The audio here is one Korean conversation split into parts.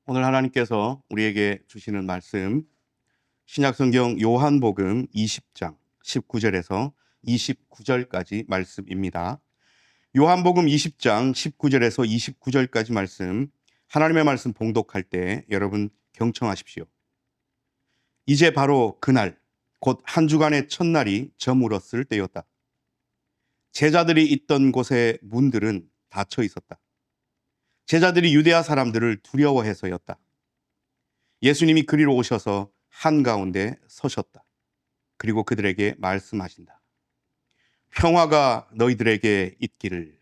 오늘 하나님께서 우리에게 주시는 말씀, 신약성경 요한복음 20장 19절에서 29절까지 말씀입니다. 요한복음 20장 19절에서 29절까지 말씀, 하나님의 말씀 봉독할 때 여러분 경청하십시오. 이제 바로 그날, 곧 한 주간의 첫날이 저물었을 때였다. 제자들이 있던 곳의 문들은 닫혀 있었다. 제자들이 유대아 사람들을 두려워해서였다. 예수님이 그리로 오셔서 한가운데 서셨다. 그리고 그들에게 말씀하신다. 평화가 너희들에게 있기를.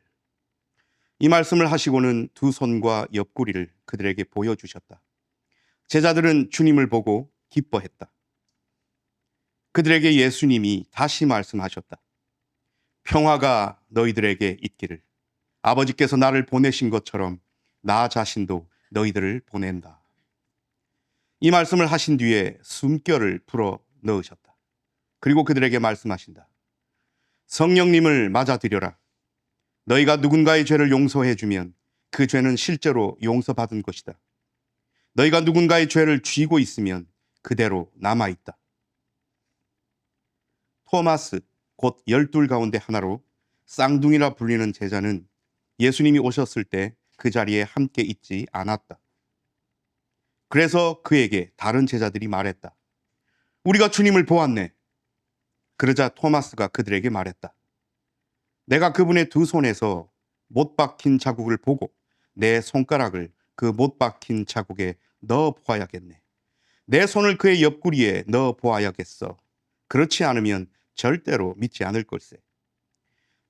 이 말씀을 하시고는 두 손과 옆구리를 그들에게 보여주셨다. 제자들은 주님을 보고 기뻐했다. 그들에게 예수님이 다시 말씀하셨다. 평화가 너희들에게 있기를. 아버지께서 나를 보내신 것처럼 나 자신도 너희들을 보낸다. 이 말씀을 하신 뒤에 숨결을 불어 넣으셨다. 그리고 그들에게 말씀하신다. 성령님을 맞아들여라. 너희가 누군가의 죄를 용서해 주면 그 죄는 실제로 용서받은 것이다. 너희가 누군가의 죄를 쥐고 있으면 그대로 남아있다. 토마스, 곧 12 가운데 하나로 쌍둥이라 불리는 제자는 예수님이 오셨을 때 그 자리에 함께 있지 않았다. 그래서 그에게 다른 제자들이 말했다. 우리가 주님을 보았네. 그러자 토마스가 그들에게 말했다. 내가 그분의 두 손에서 못 박힌 자국을 보고 내 손가락을 그 못 박힌 자국에 넣어 보아야겠네. 내 손을 그의 옆구리에 넣어 보아야겠어. 그렇지 않으면 절대로 믿지 않을 걸세.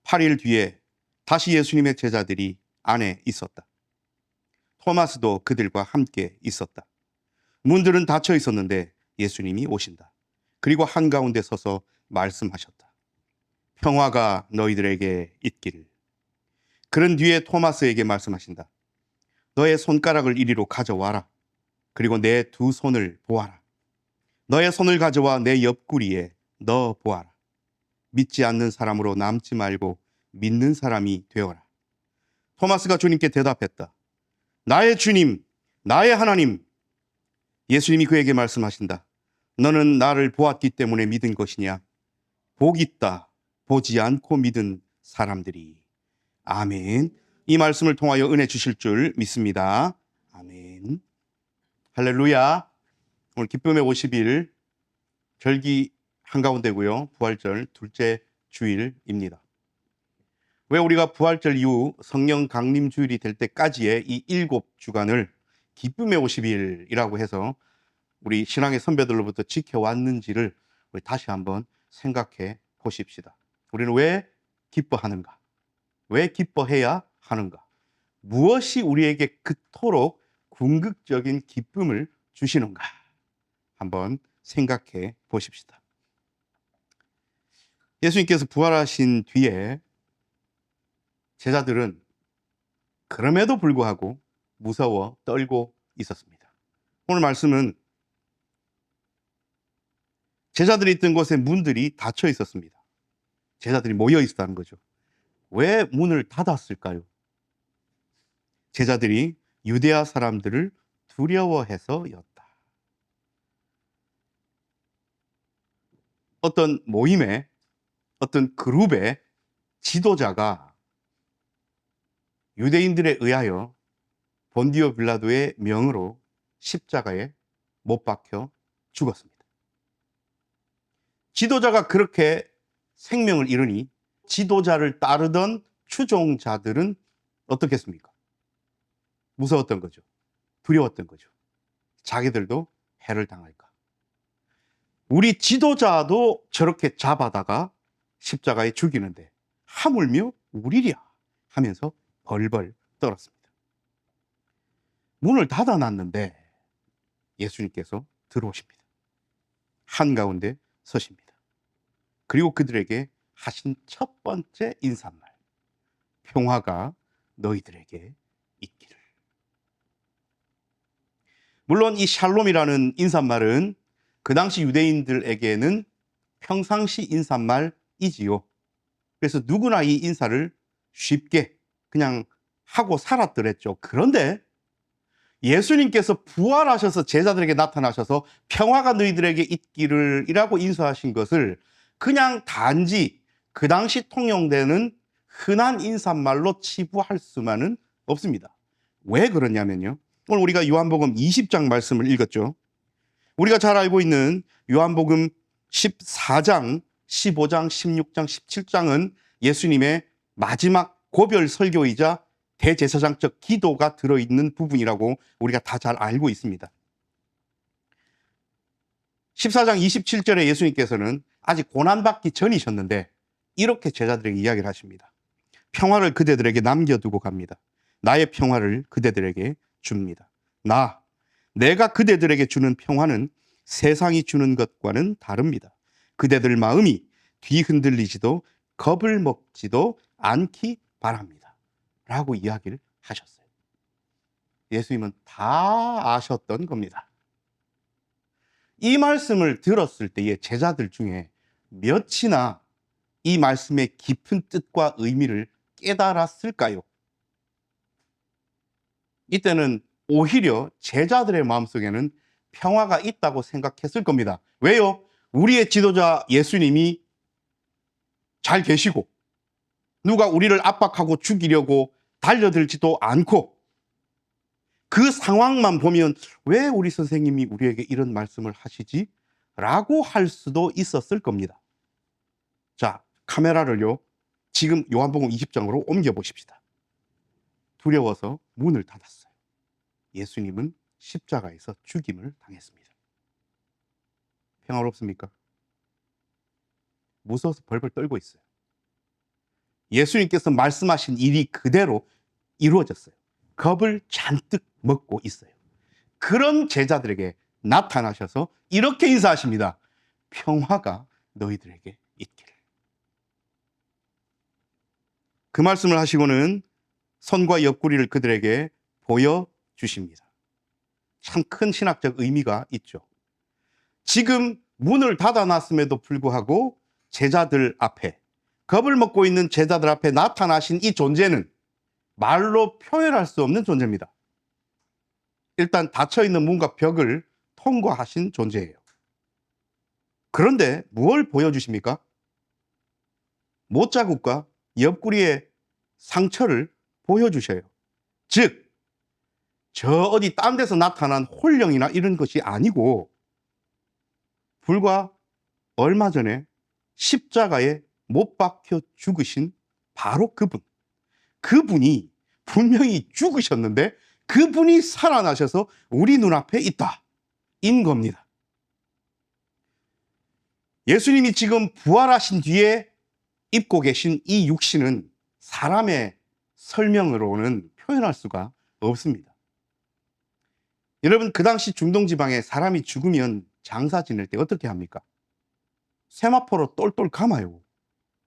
8일 뒤에 다시 예수님의 제자들이 안에 있었다. 토마스도 그들과 함께 있었다. 문들은 닫혀 있었는데 예수님이 오신다. 그리고 한가운데 서서 말씀하셨다. 평화가 너희들에게 있기를. 그런 뒤에 토마스에게 말씀하신다. 너의 손가락을 이리로 가져와라. 그리고 내 두 손을 보아라. 너의 손을 가져와 내 옆구리에 넣어 보아라. 믿지 않는 사람으로 남지 말고 믿는 사람이 되어라. 토마스가 주님께 대답했다. 나의 주님, 나의 하나님. 예수님이 그에게 말씀하신다. 너는 나를 보았기 때문에 믿은 것이냐? 복 있다. 보지 않고 믿은 사람들이. 아멘. 이 말씀을 통하여 은혜 주실 줄 믿습니다. 아멘. 할렐루야. 오늘 기쁨의 50일 절기 한가운데고요. 부활절 둘째 주일입니다. 왜 우리가 부활절 이후 성령 강림 주일이 될 때까지의 이 7주간을 기쁨의 50일이라고 해서 우리 신앙의 선배들로부터 지켜왔는지를 우리 다시 한번 생각해 보십시다. 우리는 왜 기뻐하는가? 왜 기뻐해야 하는가? 무엇이 우리에게 그토록 궁극적인 기쁨을 주시는가? 한번 생각해 보십시다. 예수님께서 부활하신 뒤에 제자들은 그럼에도 불구하고 무서워 떨고 있었습니다. 오늘 말씀은 제자들이 있던 곳에 문들이 닫혀 있었습니다. 제자들이 모여 있었다는 거죠. 왜 문을 닫았을까요? 제자들이 유대아 사람들을 두려워해서였다. 어떤 모임에, 어떤 그룹의 지도자가 유대인들에 의하여 본디오 빌라도의 명으로 십자가에 못 박혀 죽었습니다. 지도자가 그렇게 생명을 잃으니 지도자를 따르던 추종자들은 어떻겠습니까? 무서웠던 거죠. 두려웠던 거죠. 자기들도 해를 당할까. 우리 지도자도 저렇게 잡아다가 십자가에 죽이는데 하물며 우리랴 하면서 벌벌 떨었습니다. 문을 닫아놨는데 예수님께서 들어오십니다. 한가운데 서십니다. 그리고 그들에게 하신 첫 번째 인사말, 평화가 너희들에게 있기를. 물론 이 샬롬이라는 인사말은 그 당시 유대인들에게는 평상시 인사말이지요. 그래서 누구나 이 인사를 쉽게 그냥 하고 살았더랬죠. 그런데 예수님께서 부활하셔서 제자들에게 나타나셔서 평화가 너희들에게 있기를 이라고 인사하신 것을 그냥 단지 그 당시 통용되는 흔한 인사말로 치부할 수만은 없습니다. 왜 그러냐면요. 오늘 우리가 요한복음 20장 말씀을 읽었죠. 우리가 잘 알고 있는 요한복음 14장, 15장, 16장, 17장은 예수님의 마지막 고별 설교이자 대제사장적 기도가 들어있는 부분이라고 우리가 다 잘 알고 있습니다. 14장 27절에 예수님께서는 아직 고난받기 전이셨는데 이렇게 제자들에게 이야기를 하십니다. 평화를 그대들에게 남겨두고 갑니다. 나의 평화를 그대들에게 줍니다. 내가 그대들에게 주는 평화는 세상이 주는 것과는 다릅니다. 그대들 마음이 뒤흔들리지도 겁을 먹지도 않기 바랍니다. 라고 이야기를 하셨어요. 예수님은 다 아셨던 겁니다. 이 말씀을 들었을 때의 제자들 중에 몇이나 이 말씀의 깊은 뜻과 의미를 깨달았을까요? 이때는 오히려 제자들의 마음속에는 평화가 있다고 생각했을 겁니다. 왜요? 우리의 지도자 예수님이 잘 계시고 누가 우리를 압박하고 죽이려고 달려들지도 않고 그 상황만 보면 왜 우리 선생님이 우리에게 이런 말씀을 하시지? 라고 할 수도 있었을 겁니다. 자, 카메라를요, 지금 요한복음 20장으로 옮겨보십시다. 두려워서 문을 닫았어요. 예수님은 십자가에서 죽임을 당했습니다. 평화롭습니까? 무서워서 벌벌 떨고 있어요. 예수님께서 말씀하신 일이 그대로 이루어졌어요. 겁을 잔뜩 먹고 있어요. 그런 제자들에게 나타나셔서 이렇게 인사하십니다. 평화가 너희들에게 있기를. 그 말씀을 하시고는 손과 옆구리를 그들에게 보여주십니다. 참 큰 신학적 의미가 있죠. 지금 문을 닫아놨음에도 불구하고 제자들 앞에, 겁을 먹고 있는 제자들 앞에 나타나신 이 존재는 말로 표현할 수 없는 존재입니다. 일단 닫혀있는 문과 벽을 통과하신 존재예요. 그런데 무엇을 보여주십니까? 못자국과 옆구리의 상처를 보여주셔요. 즉, 저 어디 딴 데서 나타난 혼령이나 이런 것이 아니고 불과 얼마 전에 십자가에 못 박혀 죽으신 바로 그분이 분명히 죽으셨는데 그분이 살아나셔서 우리 눈앞에 있다 인 겁니다. 예수님이 지금 부활하신 뒤에 입고 계신 이 육신은 사람의 설명으로는 표현할 수가 없습니다. 여러분, 그 당시 중동 지방에 사람이 죽으면 장사 지낼 때 어떻게 합니까? 세마포로 똘똘 감아요.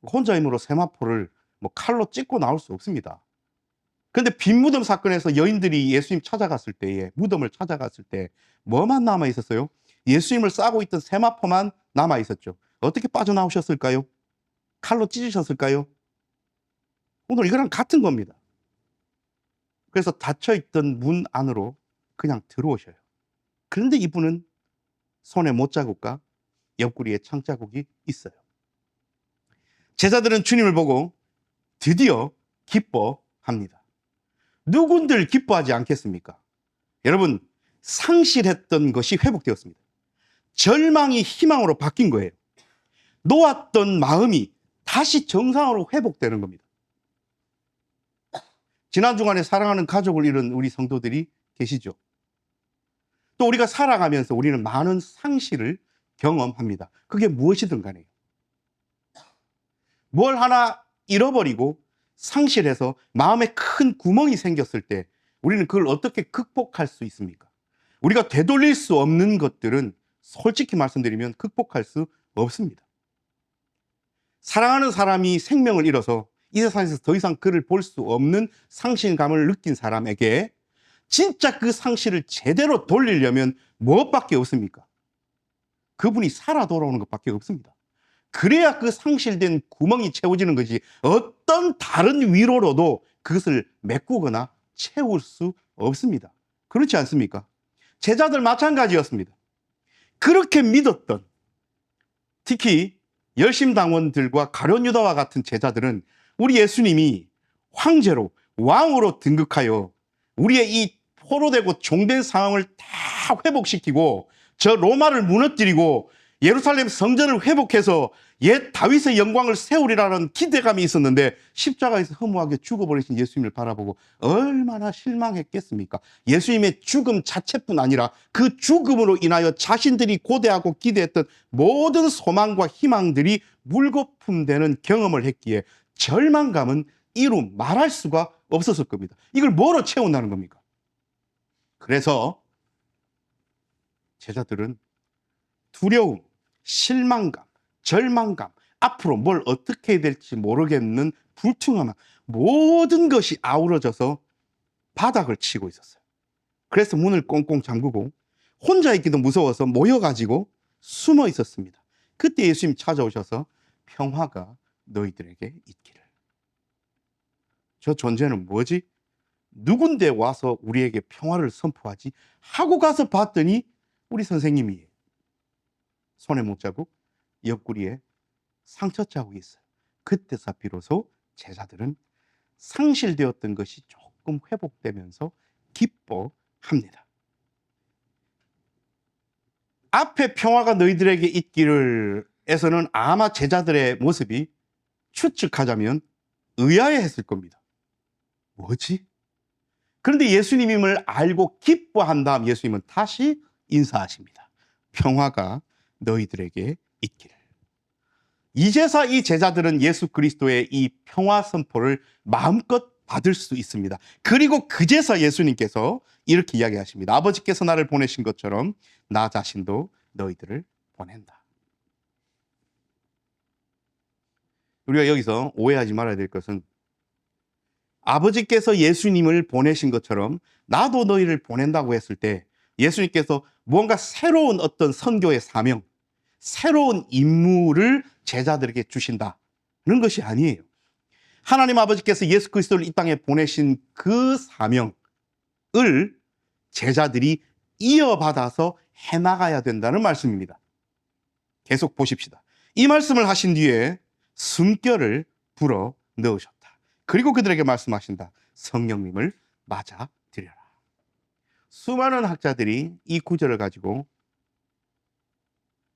혼자 힘으로 세마포를 칼로 찍고 나올 수 없습니다. 그런데 빈 무덤 사건에서 여인들이 예수님 찾아갔을 때에, 무덤을 찾아갔을 때 뭐만 남아 있었어요? 예수님을 싸고 있던 세마포만 남아 있었죠. 어떻게 빠져나오셨을까요? 칼로 찢으셨을까요? 오늘 이거랑 같은 겁니다. 그래서 닫혀있던 문 안으로 그냥 들어오셔요. 그런데 이분은 손에 못자국과 옆구리에 창자국이 있어요. 제자들은 주님을 보고 드디어 기뻐합니다. 누군들 기뻐하지 않겠습니까? 여러분, 상실했던 것이 회복되었습니다. 절망이 희망으로 바뀐 거예요. 놓았던 마음이 다시 정상으로 회복되는 겁니다. 지난 주간에 사랑하는 가족을 잃은 우리 성도들이 계시죠. 또 우리가 살아가면서 우리는 많은 상실을 경험합니다. 그게 무엇이든 간에요. 뭘 하나 잃어버리고 상실해서 마음에 큰 구멍이 생겼을 때 우리는 그걸 어떻게 극복할 수 있습니까? 우리가 되돌릴 수 없는 것들은 솔직히 말씀드리면 극복할 수 없습니다. 사랑하는 사람이 생명을 잃어서 이 세상에서 더 이상 그를 볼 수 없는 상실감을 느낀 사람에게 진짜 그 상실을 제대로 돌리려면 무엇밖에 없습니까? 그분이 살아 돌아오는 것밖에 없습니다. 그래야 그 상실된 구멍이 채워지는 것이 어떤 다른 위로로도 그것을 메꾸거나 채울 수 없습니다. 그렇지 않습니까? 제자들 마찬가지였습니다. 그렇게 믿었던, 특히 열심당원들과 가룟 유다와 같은 제자들은 우리 예수님이 황제로, 왕으로 등극하여 우리의 이 포로되고 종된 상황을 다 회복시키고 저 로마를 무너뜨리고 예루살렘 성전을 회복해서 옛 다윗의 영광을 세우리라는 기대감이 있었는데 십자가에서 허무하게 죽어버리신 예수님을 바라보고 얼마나 실망했겠습니까? 예수님의 죽음 자체뿐 아니라 그 죽음으로 인하여 자신들이 고대하고 기대했던 모든 소망과 희망들이 물거품되는 경험을 했기에 절망감은 이루 말할 수가 없었을 겁니다. 이걸 뭐로 채운다는 겁니까? 그래서 제자들은 두려움, 실망감, 절망감, 앞으로 뭘 어떻게 해야 될지 모르겠는 불투명함, 모든 것이 아우러져서 바닥을 치고 있었어요. 그래서 문을 꽁꽁 잠그고 혼자 있기도 무서워서 모여가지고 숨어 있었습니다. 그때 예수님 찾아오셔서 평화가 너희들에게 있기를. 저 존재는 뭐지? 누군데 와서 우리에게 평화를 선포하지? 하고 가서 봤더니 우리 선생님이에요. 손에 못자국, 옆구리에 상처 자국이 있어요. 그때서 비로소 제자들은 상실되었던 것이 조금 회복되면서 기뻐합니다. 앞에 평화가 너희들에게 있기를 에서는 아마 제자들의 모습이 추측하자면 의아해했을 겁니다. 뭐지? 그런데 예수님임을 알고 기뻐한 다음 예수님은 다시 인사하십니다. 평화가 너희들에게 있기를. 이제서 이 제자들은 예수 그리스도의 이 평화 선포를 마음껏 받을 수 있습니다. 그리고 그제서 예수님께서 이렇게 이야기하십니다. 아버지께서 나를 보내신 것처럼 나 자신도 너희들을 보낸다. 우리가 여기서 오해하지 말아야 될 것은 아버지께서 예수님을 보내신 것처럼 나도 너희를 보낸다고 했을 때 예수님께서 뭔가 새로운 어떤 선교의 사명, 새로운 임무를 제자들에게 주신다는 것이 아니에요. 하나님 아버지께서 예수 그리스도를 이 땅에 보내신 그 사명을 제자들이 이어받아서 해나가야 된다는 말씀입니다. 계속 보십시다. 이 말씀을 하신 뒤에 숨결을 불어 넣으셨다. 그리고 그들에게 말씀하신다. 성령님을 맞아 드려라. 수많은 학자들이 이 구절을 가지고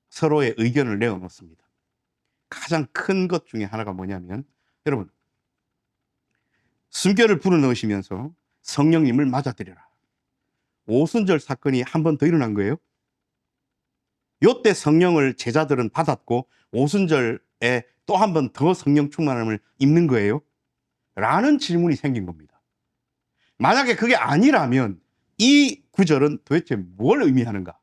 서로의 의견을 내어놓습니다. 가장 큰 것 중에 하나가 뭐냐면 여러분 숨결을 불어넣으시면서 성령님을 맞아들여라. 오순절 사건이 한 번 더 일어난 거예요. 요때 성령을 제자들은 받았고 오순절에 또 한 번 더 성령 충만함을 입는 거예요? 라는 질문이 생긴 겁니다. 만약에 그게 아니라면 이 구절은 도대체 뭘 의미하는가?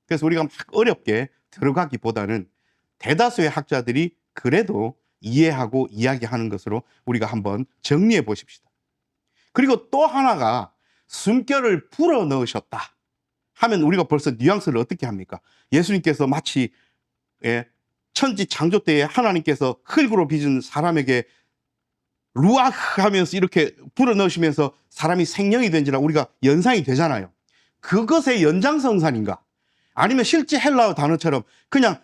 그래서 우리가 막 어렵게 들어가기보다는 대다수의 학자들이 그래도 이해하고 이야기하는 것으로 우리가 한번 정리해 보십시다. 그리고 또 하나가 숨결을 불어 넣으셨다 하면 우리가 벌써 뉘앙스를 어떻게 합니까? 예수님께서 마치 천지 창조 때에 하나님께서 흙으로 빚은 사람에게 루아흐 하면서 이렇게 불어 넣으시면서 사람이 생명이 된지라 우리가 연상이 되잖아요. 그것의 연장선상인가? 아니면 실제 헬라어 단어처럼 그냥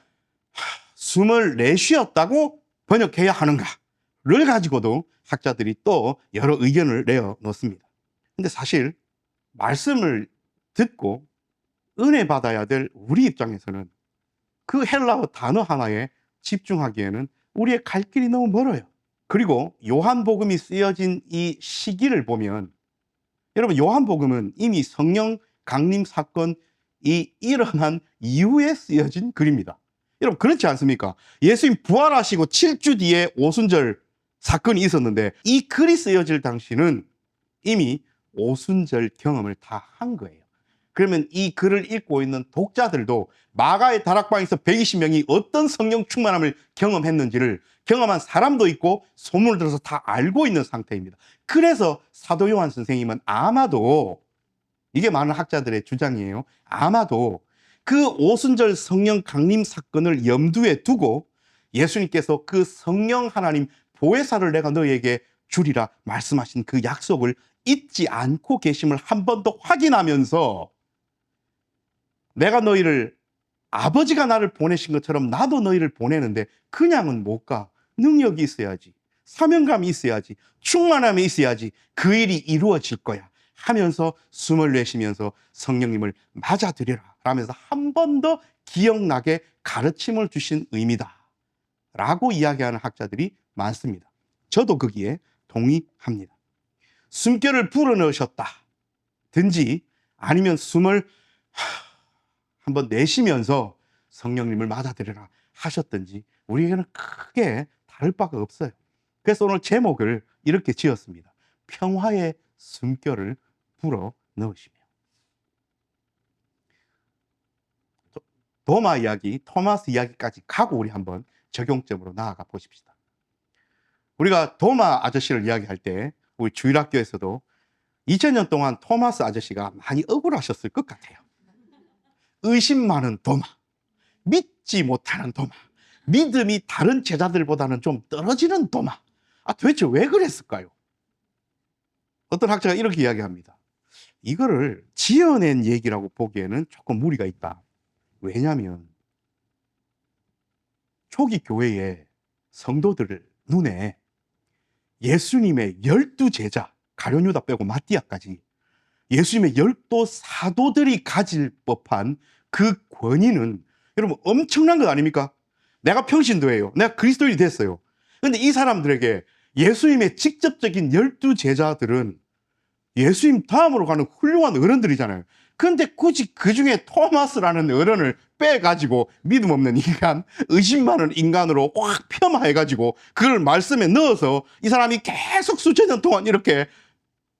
숨을 내쉬었다고 번역해야 하는가를 가지고도 학자들이 또 여러 의견을 내어놓습니다. 근데 사실 말씀을 듣고 은혜 받아야 될 우리 입장에서는 그 헬라어 단어 하나에 집중하기에는 우리의 갈 길이 너무 멀어요. 그리고 요한복음이 쓰여진 이 시기를 보면 여러분 요한복음은 이미 성령 강림 사건이 일어난 이후에 쓰여진 글입니다. 여러분 그렇지 않습니까? 예수님 부활하시고 7주 뒤에 오순절 사건이 있었는데 이 글이 쓰여질 당시는 이미 오순절 경험을 다 한 거예요. 그러면 이 글을 읽고 있는 독자들도 마가의 다락방에서 120명이 어떤 성령 충만함을 경험했는지를 경험한 사람도 있고 소문을 들어서 다 알고 있는 상태입니다. 그래서 사도 요한 선생님은 아마도 이게 많은 학자들의 주장이에요. 아마도 그 오순절 성령 강림 사건을 염두에 두고 예수님께서 그 성령 하나님 보혜사를 내가 너희에게 주리라 말씀하신 그 약속을 잊지 않고 계심을 한 번 더 확인하면서 내가 너희를 아버지가 나를 보내신 것처럼 나도 너희를 보내는데 그냥은 못 가. 능력이 있어야지. 사명감이 있어야지. 충만함이 있어야지. 그 일이 이루어질 거야. 하면서 숨을 내쉬면서 성령님을 맞아들여라. 라면서 한 번 더 기억나게 가르침을 주신 의미다. 라고 이야기하는 학자들이 많습니다. 저도 거기에 동의합니다. 숨결을 불어넣으셨다든지 아니면 숨을 한번 내쉬면서 성령님을 맞아들여라 하셨든지 우리에게는 크게 다를 바가 없어요. 그래서 오늘 제목을 이렇게 지었습니다. 평화의 숨결을 불어넣으시며. 도마 이야기, 토마스 이야기까지 가고 우리 한번 적용점으로 나아가 보십시다. 우리가 도마 아저씨를 이야기할 때 우리 주일학교에서도 2000년 동안 토마스 아저씨가 많이 억울하셨을 것 같아요. 의심 많은 도마, 믿지 못하는 도마, 믿음이 다른 제자들보다는 좀 떨어지는 도마. 도대체 왜 그랬을까요? 어떤 학자가 이렇게 이야기합니다. 이거를 지어낸 얘기라고 보기에는 조금 무리가 있다. 왜냐하면 초기 교회의 성도들 눈에 예수님의 12제자, 가룟 유다 빼고 마띠아까지 예수님의 12 사도들이 가질 법한 그 권위는 여러분 엄청난 것 아닙니까? 내가 평신도예요. 내가 그리스도인이 됐어요. 그런데 이 사람들에게 예수님의 직접적인 12제자들은 예수님 다음으로 가는 훌륭한 어른들이잖아요. 그런데 굳이 그 중에 토마스라는 어른을 빼가지고 믿음 없는 인간, 의심 많은 인간으로 확 폄하해가지고 그걸 말씀에 넣어서 이 사람이 계속 수천 년 동안 이렇게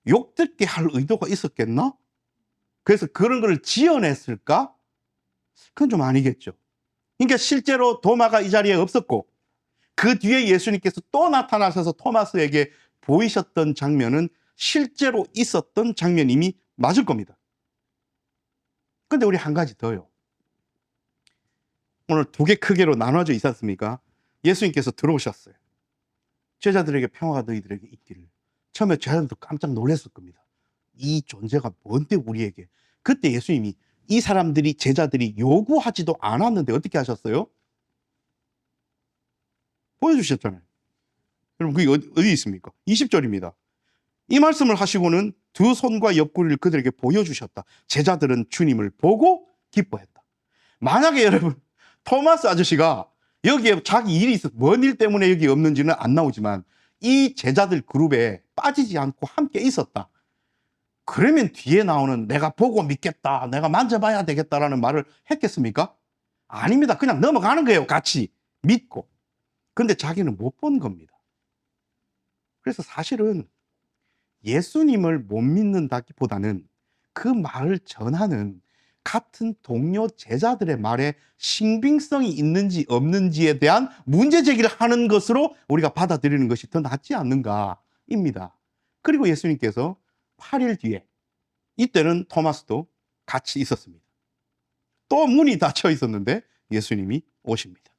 욕듣게 할 의도가 있었겠나? 그래서 그런 걸 지어냈을까? 그건 좀 아니겠죠. 그러니까 실제로 도마가 이 자리에 없었고 그 뒤에 예수님께서 또 나타나셔서 토마스에게 보이셨던 장면은 실제로 있었던 장면임이 맞을 겁니다. 근데 우리 한 가지 더요. 오늘 두 개 크게로 나눠져 있지 않습니까? 예수님께서 들어오셨어요. 제자들에게 평화가 너희들에게 있기를. 처음에 제자들도 깜짝 놀랐을 겁니다. 이 존재가 뭔데 우리에게. 그때 예수님이 이 사람들이 제자들이 요구하지도 않았는데 어떻게 하셨어요? 보여주셨잖아요. 여러분 그게 어디 있습니까? 20절입니다. 이 말씀을 하시고는 두 손과 옆구리를 그들에게 보여주셨다. 제자들은 주님을 보고 기뻐했다. 만약에 여러분 토마스 아저씨가 여기에 자기 일이 있어 뭔 일 때문에 여기 없는지는 안 나오지만 이 제자들 그룹에 빠지지 않고 함께 있었다. 그러면 뒤에 나오는 내가 보고 믿겠다, 내가 만져봐야 되겠다라는 말을 했겠습니까? 아닙니다. 그냥 넘어가는 거예요. 같이 믿고. 근데 자기는 못 본 겁니다. 그래서 사실은 예수님을 못 믿는다기보다는 그 말을 전하는 같은 동료 제자들의 말에 신빙성이 있는지 없는지에 대한 문제 제기를 하는 것으로 우리가 받아들이는 것이 더 낫지 않는가입니다. 그리고 예수님께서 8일 뒤에 이때는 토마스도 같이 있었습니다. 또 문이 닫혀 있었는데 예수님이 오십니다.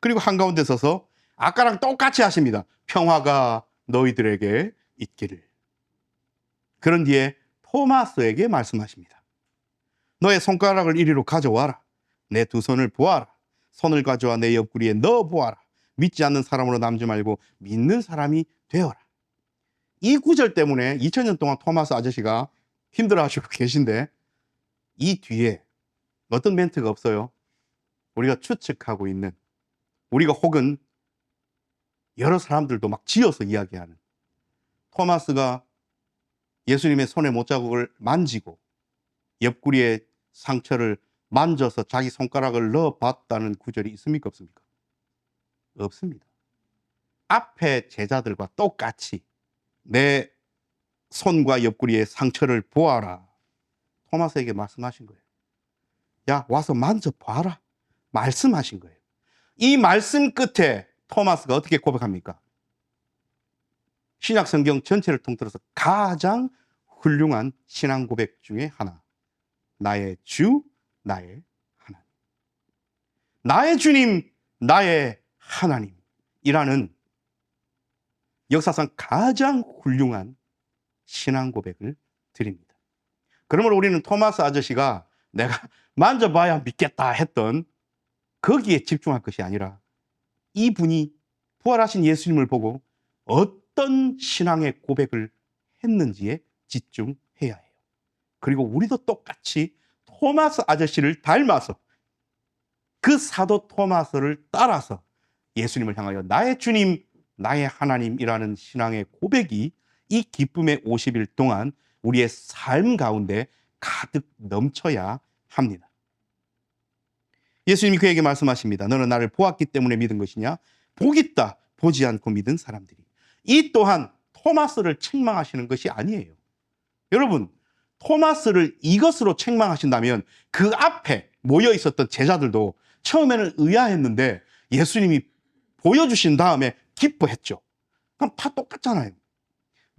그리고 한가운데 서서 아까랑 똑같이 하십니다. 평화가 너희들에게 있기를. 그런 뒤에 토마스에게 말씀하십니다. 너의 손가락을 이리로 가져와라. 내 두 손을 보아라. 손을 가져와 내 옆구리에 넣어 보아라. 믿지 않는 사람으로 남지 말고 믿는 사람이 되어라. 이 구절 때문에 2000년 동안 토마스 아저씨가 힘들어하시고 계신데 이 뒤에 어떤 멘트가 없어요? 우리가 추측하고 있는, 우리가 혹은 여러 사람들도 막 지어서 이야기하는, 토마스가 예수님의 손에 못자국을 만지고 옆구리에 상처를 만져서 자기 손가락을 넣어봤다는 구절이 있습니까? 없습니까? 없습니다. 앞에 제자들과 똑같이 내 손과 옆구리에 상처를 보아라. 토마스에게 말씀하신 거예요. 야, 와서 만져봐라. 말씀하신 거예요. 이 말씀 끝에 토마스가 어떻게 고백합니까? 신약 성경 전체를 통틀어서 가장 훌륭한 신앙 고백 중에 하나. 나의 주, 나의 하나님. 나의 주님, 나의 하나님이라는 역사상 가장 훌륭한 신앙 고백을 드립니다. 그러므로 우리는 토마스 아저씨가 내가 만져봐야 믿겠다 했던 거기에 집중할 것이 아니라 이분이 부활하신 예수님을 보고 어떤 신앙의 고백을 했는지에 집중해야 해요. 그리고 우리도 똑같이 토마스 아저씨를 닮아서 그 사도 토마스를 따라서 예수님을 향하여 나의 주님, 나의 하나님이라는 신앙의 고백이 이 기쁨의 50일 동안 우리의 삶 가운데 가득 넘쳐야 합니다. 예수님이 그에게 말씀하십니다. 너는 나를 보았기 때문에 믿은 것이냐? 보겠다, 보지 않고 믿은 사람들이. 이 또한 토마스를 책망하시는 것이 아니에요. 여러분, 토마스를 이것으로 책망하신다면 그 앞에 모여 있었던 제자들도 처음에는 의아했는데 예수님이 보여주신 다음에 기뻐했죠. 그럼 다 똑같잖아요.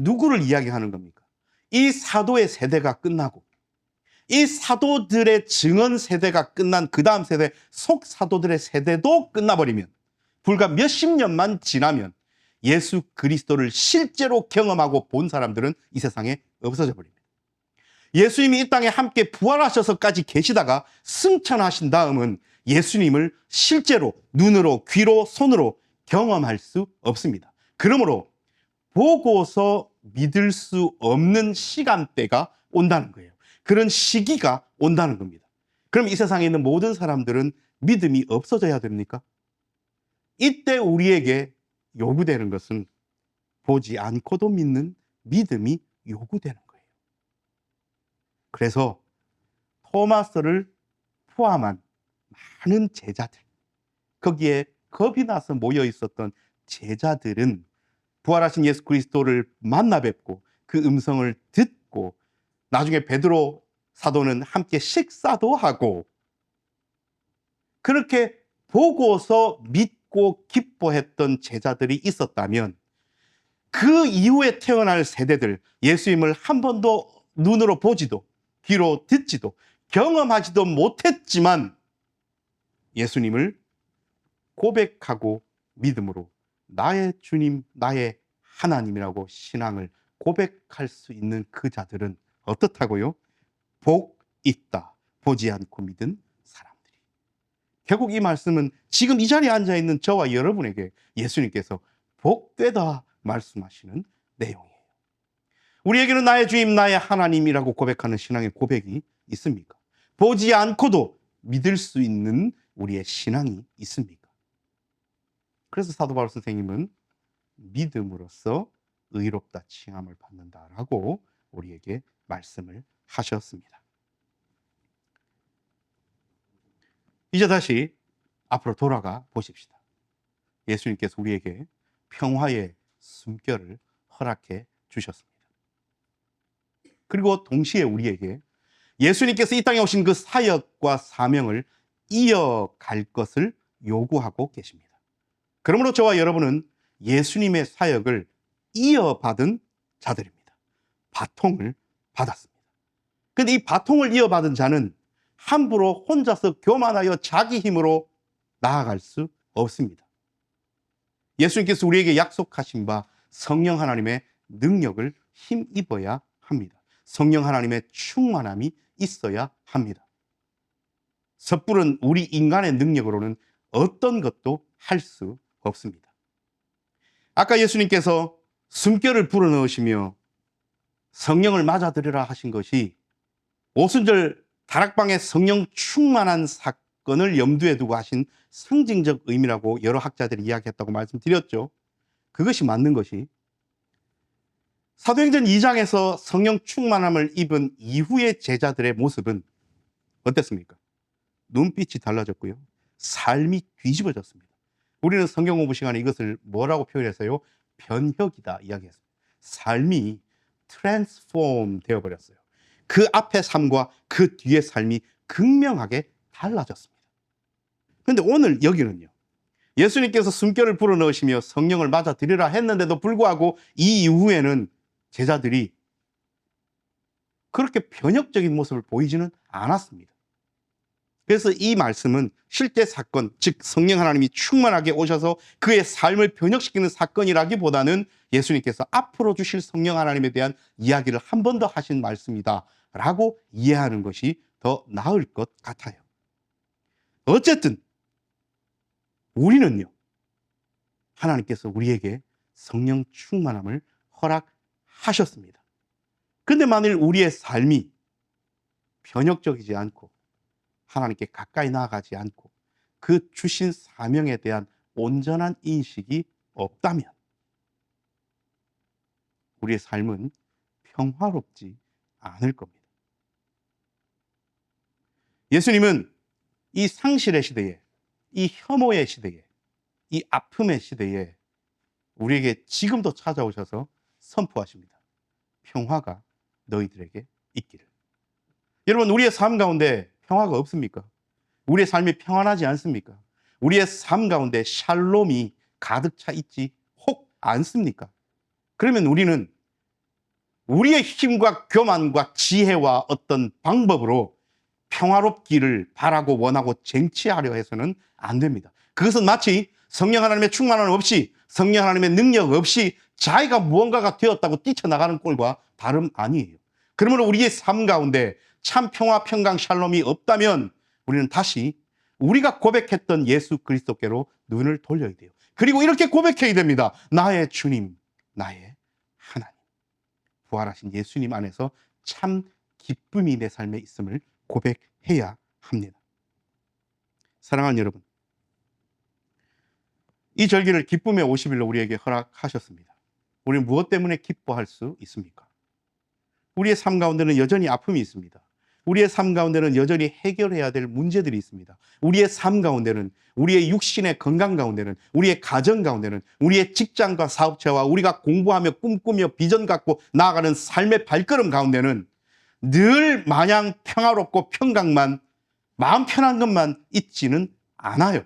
누구를 이야기하는 겁니까? 이 사도의 세대가 끝나고 이 사도들의 증언 세대가 끝난 그 다음 세대, 속사도들의 세대도 끝나버리면 불과 몇십 년만 지나면 예수 그리스도를 실제로 경험하고 본 사람들은 이 세상에 없어져 버립니다. 예수님이 이 땅에 함께 부활하셔서까지 계시다가 승천하신 다음은 예수님을 실제로 눈으로, 귀로, 손으로 경험할 수 없습니다. 그러므로 보고서 믿을 수 없는 시간대가 온다는 거예요. 그런 시기가 온다는 겁니다. 그럼 이 세상에 있는 모든 사람들은 믿음이 없어져야 됩니까? 이때 우리에게 요구되는 것은 보지 않고도 믿는 믿음이 요구되는 거예요. 그래서 토마스를 포함한 많은 제자들, 거기에 겁이 나서 모여 있었던 제자들은 부활하신 예수 그리스도를 만나 뵙고 그 음성을 듣고 나중에 베드로 사도는 함께 식사도 하고 그렇게 보고서 믿고 기뻐했던 제자들이 있었다면 그 이후에 태어날 세대들, 예수님을 한 번도 눈으로 보지도 귀로 듣지도 경험하지도 못했지만 예수님을 고백하고 믿음으로 나의 주님, 나의 하나님이라고 신앙을 고백할 수 있는 그 자들은 어떻다고요? 복 있다. 보지 않고 믿은 사람들이. 결국 이 말씀은 지금 이 자리에 앉아 있는 저와 여러분에게 예수님께서 복되다 말씀하시는 내용이에요. 우리에게는 나의 주님, 나의 하나님이라고 고백하는 신앙의 고백이 있습니까? 보지 않고도 믿을 수 있는 우리의 신앙이 있습니까? 그래서 사도 바울 선생님은 믿음으로써 의롭다 칭함을 받는다라고 우리에게 말씀을 하셨습니다. 이제 다시 앞으로 돌아가 보십시다. 예수님께서 우리에게 평화의 숨결을 허락해 주셨습니다. 그리고 동시에 우리에게 예수님께서 이 땅에 오신 그 사역과 사명을 이어갈 것을 요구하고 계십니다. 그러므로 저와 여러분은 예수님의 사역을 이어받은 자들입니다. 바통을 받았습니다. 그런데 이 바통을 이어받은 자는 함부로 혼자서 교만하여 자기 힘으로 나아갈 수 없습니다. 예수님께서 우리에게 약속하신 바 성령 하나님의 능력을 힘입어야 합니다. 성령 하나님의 충만함이 있어야 합니다. 섣부른 우리 인간의 능력으로는 어떤 것도 할 수 없습니다. 아까 예수님께서 숨결을 불어넣으시며 성령을 맞아들여라 하신 것이 오순절 다락방의 성령 충만한 사건을 염두에 두고 하신 상징적 의미라고 여러 학자들이 이야기했다고 말씀드렸죠. 그것이 맞는 것이 사도행전 2장에서 성령 충만함을 입은 이후의 제자들의 모습은 어땠습니까? 눈빛이 달라졌고요. 삶이 뒤집어졌습니다. 우리는 성경 공부 시간에 이것을 뭐라고 표현해서요? 변혁이다 이야기했습니다. 삶이 트랜스폼 되어버렸어요. 그 앞의 삶과 그 뒤의 삶이 극명하게 달라졌습니다. 그런데 오늘 여기는요. 예수님께서 숨결을 불어넣으시며 성령을 맞아들이라 했는데도 불구하고 이 이후에는 제자들이 그렇게 변혁적인 모습을 보이지는 않았습니다. 그래서 이 말씀은 실제 사건, 즉 성령 하나님이 충만하게 오셔서 그의 삶을 변혁시키는 사건이라기보다는 예수님께서 앞으로 주실 성령 하나님에 대한 이야기를 한 번 더 하신 말씀이다 라고 이해하는 것이 더 나을 것 같아요. 어쨌든 우리는요, 하나님께서 우리에게 성령 충만함을 허락하셨습니다. 근데 만일 우리의 삶이 변혁적이지 않고 하나님께 가까이 나아가지 않고 그 주신 사명에 대한 온전한 인식이 없다면 우리의 삶은 평화롭지 않을 겁니다. 예수님은 이 상실의 시대에, 이 혐오의 시대에, 이 아픔의 시대에 우리에게 지금도 찾아오셔서 선포하십니다. 평화가 너희들에게 있기를. 여러분, 우리의 삶 가운데 평화가 없습니까? 우리의 삶이 평안하지 않습니까? 우리의 삶 가운데 샬롬이 가득 차 있지 혹 않습니까? 그러면 우리는 우리의 힘과 교만과 지혜와 어떤 방법으로 평화롭기를 바라고 원하고 쟁취하려 해서는 안 됩니다. 그것은 마치 성령 하나님의 충만함 없이, 성령 하나님의 능력 없이 자기가 무언가가 되었다고 뛰쳐나가는 꼴과 다름 아니에요. 그러므로 우리의 삶 가운데 참 평화, 평강, 샬롬이 없다면 우리는 다시 우리가 고백했던 예수 그리스도께로 눈을 돌려야 돼요. 그리고 이렇게 고백해야 됩니다. 나의 주님, 나의 하나님. 부활하신 예수님 안에서 참 기쁨이 내 삶에 있음을 고백해야 합니다. 사랑하는 여러분, 이 절기를 기쁨의 50일로 우리에게 허락하셨습니다. 우리는 무엇 때문에 기뻐할 수 있습니까? 우리의 삶 가운데는 여전히 아픔이 있습니다. 우리의 삶 가운데는 여전히 해결해야 될 문제들이 있습니다. 우리의 삶 가운데는, 우리의 육신의 건강 가운데는, 우리의 가정 가운데는, 우리의 직장과 사업체와 우리가 공부하며 꿈꾸며 비전 갖고 나아가는 삶의 발걸음 가운데는 늘 마냥 평화롭고 평강만, 마음 편한 것만 있지는 않아요.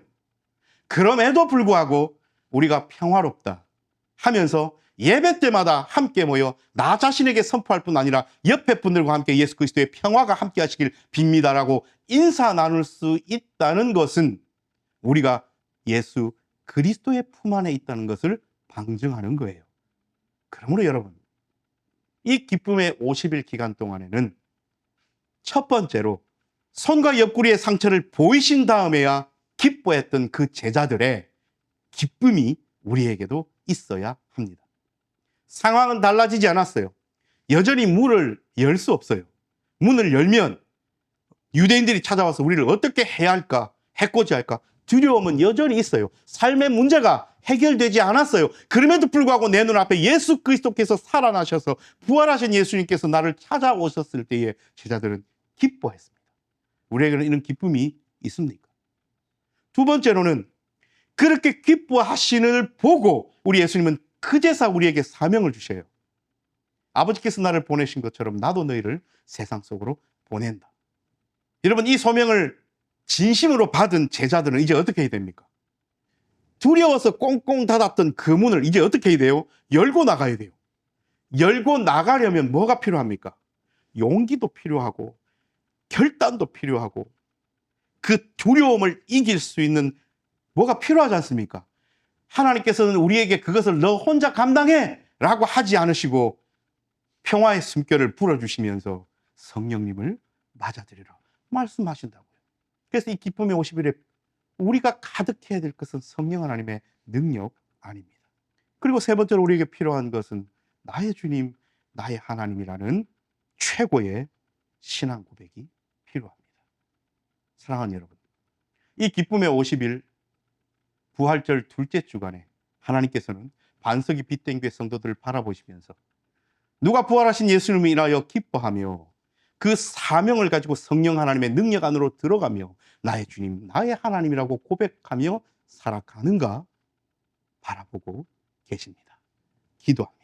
그럼에도 불구하고 우리가 평화롭다 하면서 예배 때마다 함께 모여 나 자신에게 선포할 뿐 아니라 옆에 분들과 함께 예수 그리스도의 평화가 함께 하시길 빕니다라고 인사 나눌 수 있다는 것은 우리가 예수 그리스도의 품 안에 있다는 것을 방증하는 거예요. 그러므로 여러분, 이 기쁨의 50일 기간 동안에는 첫 번째로 손과 옆구리의 상처를 보이신 다음에야 기뻐했던 그 제자들의 기쁨이 우리에게도 있어야 합니다. 상황은 달라지지 않았어요. 여전히 문을 열 수 없어요. 문을 열면 유대인들이 찾아와서 우리를 어떻게 해야 할까, 해코지할까 두려움은 여전히 있어요. 삶의 문제가 해결되지 않았어요. 그럼에도 불구하고 내 눈앞에 예수 그리스도께서 살아나셔서 부활하신 예수님께서 나를 찾아오셨을 때에 제자들은 기뻐했습니다. 우리에게는 이런 기쁨이 있습니까? 두 번째로는 그렇게 기뻐하시는 보고 우리 예수님은 그제서 우리에게 사명을 주셔요. 아버지께서 나를 보내신 것처럼 나도 너희를 세상 속으로 보낸다. 여러분, 이 소명을 진심으로 받은 제자들은 이제 어떻게 해야 됩니까? 두려워서 꽁꽁 닫았던 그 문을 이제 어떻게 해야 돼요? 열고 나가야 돼요. 열고 나가려면 뭐가 필요합니까? 용기도 필요하고 결단도 필요하고 그 두려움을 이길 수 있는 뭐가 필요하지 않습니까? 하나님께서는 우리에게 그것을 너 혼자 감당해 라고 하지 않으시고 평화의 숨결을 불어주시면서 성령님을 맞아들이라 말씀하신다고요. 그래서 이 기쁨의 50일에 우리가 가득해야 될 것은 성령 하나님의 능력 아닙니다. 그리고 세 번째로 우리에게 필요한 것은 나의 주님, 나의 하나님이라는 최고의 신앙 고백이 필요합니다. 사랑하는 여러분, 이 기쁨의 50일 부활절 둘째 주간에 하나님께서는 반석이 빛된 교회 성도들을 바라보시면서 누가 부활하신 예수님을 인하여 기뻐하며 그 사명을 가지고 성령 하나님의 능력 안으로 들어가며 나의 주님, 나의 하나님이라고 고백하며 살아가는가 바라보고 계십니다. 기도합니다.